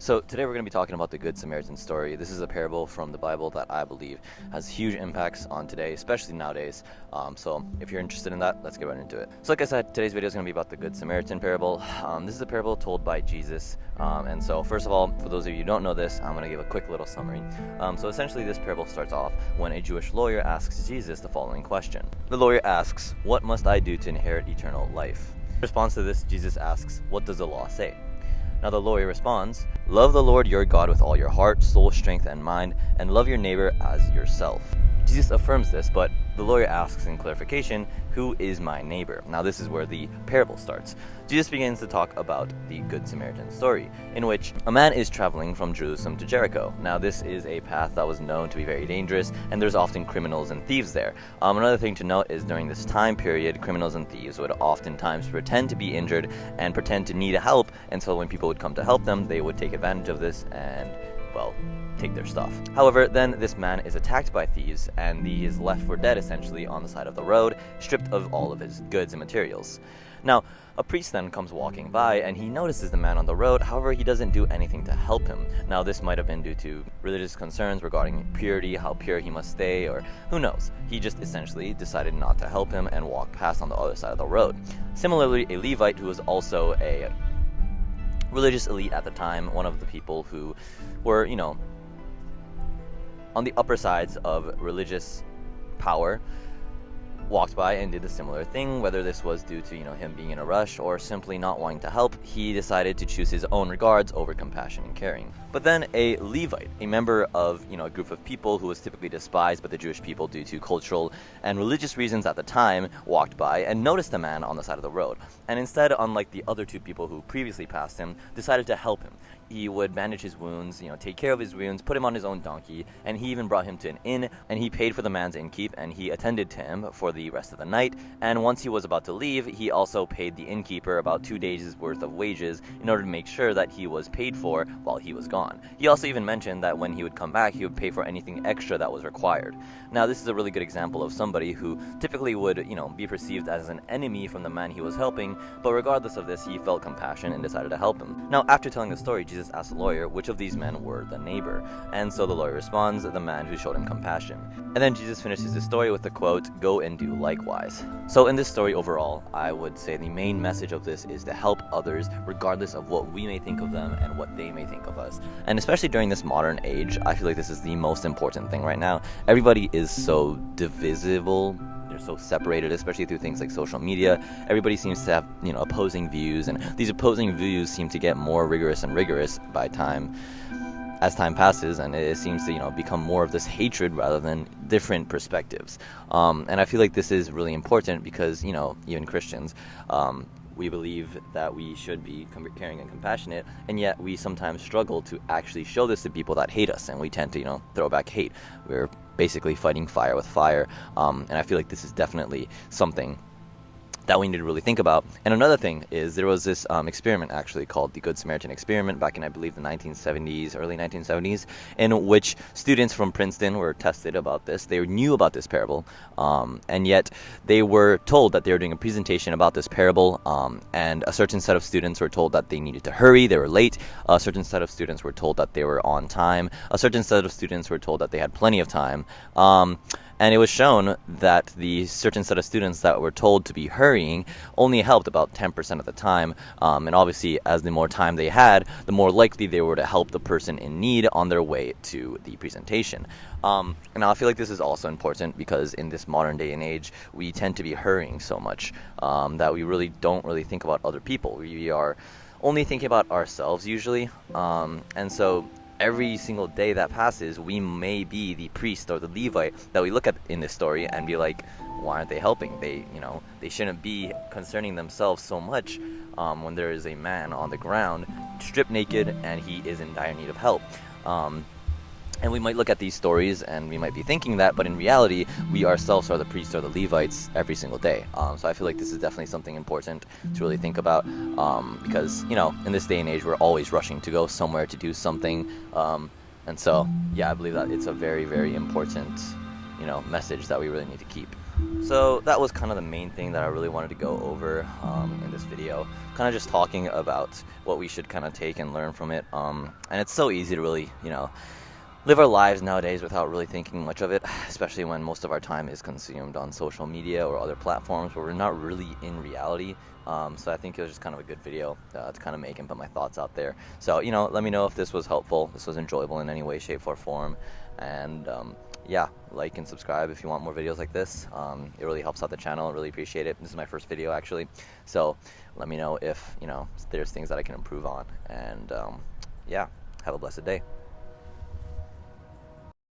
So today we're going to be talking about the Good Samaritan story. This is a parable from the Bible that I believe has huge impacts on today, especially nowadays. So if you're interested in that, let's get right into it. So like I said, today's video is going to be about the Good Samaritan parable. This is a parable told by Jesus. And so first of all, for those of you who don't know this, I'm going to give a quick little summary. So essentially this parable starts off when a Jewish lawyer asks Jesus the following question. The lawyer asks, "What must I do to inherit eternal life?" In response to this, Jesus asks, "What does the law say?" Now the lawyer responds, "Love the Lord your God with all your heart, soul, strength, and mind, and love your neighbor as yourself." Jesus affirms this, but the lawyer asks in clarification, "Who is my neighbor?" Now this is where the parable starts. Jesus begins to talk about the Good Samaritan story, in which a man is traveling from Jerusalem to Jericho. Now this is a path that was known to be very dangerous, and there's often criminals and thieves there. Another thing to note is during this time period, criminals and thieves would oftentimes pretend to be injured and pretend to need help, and so when people would come to help them, they would take advantage of this and, well, take their stuff. However, then this man is attacked by thieves, and he is left for dead essentially on the side of the road, stripped of all of his goods and materials. Now, a priest then comes walking by, and he notices the man on the road. However, he doesn't do anything to help him. Now, this might have been due to religious concerns regarding purity, how pure he must stay, or who knows. He just essentially decided not to help him and walked past on the other side of the road. Similarly, a Levite who was also a religious elite at the time, one of the people who were, on the upper sides of religious power, walked by and did a similar thing. Whether this was due to him being in a rush or simply not wanting to help, he decided to choose his own regards over compassion and caring. But then a Levite, a member of a group of people who was typically despised by the Jewish people due to cultural and religious reasons at the time, walked by and noticed the man on the side of the road, and instead, unlike the other two people who previously passed him, decided to help him. He would bandage his wounds, take care of his wounds, put him on his own donkey, and he even brought him to an inn, and he paid for the man's innkeep, and he attended to him for the rest of the night. And once he was about to leave, he also paid the innkeeper about 2 days' worth of wages in order to make sure that he was paid for while he was gone. He also even mentioned that when he would come back, he would pay for anything extra that was required. Now, this is a really good example of somebody who typically would, be perceived as an enemy from the man he was helping, but regardless of this, he felt compassion and decided to help him. Now, after telling the story, Jesus asked the lawyer which of these men were the neighbor, and so the lawyer responds, "The man who showed him compassion." And then Jesus finishes his story with the quote, "Go and do likewise." So in this story overall, I would say the main message of this is to help others regardless of what we may think of them and what they may think of us. And especially during this modern age, I feel like this is the most important thing right now. Everybody is so divisible. They're so separated, especially through things like social media. Everybody seems to have, opposing views, and these opposing views seem to get more rigorous and rigorous as time passes, and it seems to, become more of this hatred rather than different perspectives. And I feel like this is really important because, even Christians, we believe that we should be caring and compassionate, and yet we sometimes struggle to actually show this to people that hate us, and we tend to, throw back hate. We're basically fighting fire with fire, and I feel like this is definitely something that we need to really think about. And another thing is there was this experiment actually called the Good Samaritan experiment back in, I believe, the 1970s, early 1970s, in which students from Princeton were tested about this. They knew about this parable, and yet they were told that they were doing a presentation about this parable, and a certain set of students were told that they needed to hurry, they were late. A certain set of students were told that they were on time. A certain set of students were told that they had plenty of time. And it was shown that the certain set of students that were told to be hurrying only helped about 10% of the time. And obviously, as the more time they had, the more likely they were to help the person in need on their way to the presentation. And I feel like this is also important because in this modern day and age, we tend to be hurrying so much that we really don't really think about other people. We are only thinking about ourselves usually. And so every single day that passes, we may be the priest or the Levite that we look at in this story and be like, why aren't they helping? They shouldn't be concerning themselves so much when there is a man on the ground, stripped naked, and he is in dire need of help. And we might look at these stories and we might be thinking that, but in reality, we ourselves are the priests or the Levites every single day. So I feel like this is definitely something important to really think about because, in this day and age, we're always rushing to go somewhere to do something. And so, yeah, I believe that it's a very, very important, message that we really need to keep. So that was kind of the main thing that I really wanted to go over in this video. Kind of just talking about what we should kind of take and learn from it. And it's so easy to really, live our lives nowadays without really thinking much of it, especially when most of our time is consumed on social media or other platforms where we're not really in reality. So I think it was just kind of a good video to kind of make and put my thoughts out there. So, let me know if this was helpful, this was enjoyable in any way, shape, or form. And yeah, like and subscribe if you want more videos like this. It really helps out the channel. I really appreciate it. This is my first video actually. So let me know if, there's things that I can improve on. And yeah, have a blessed day.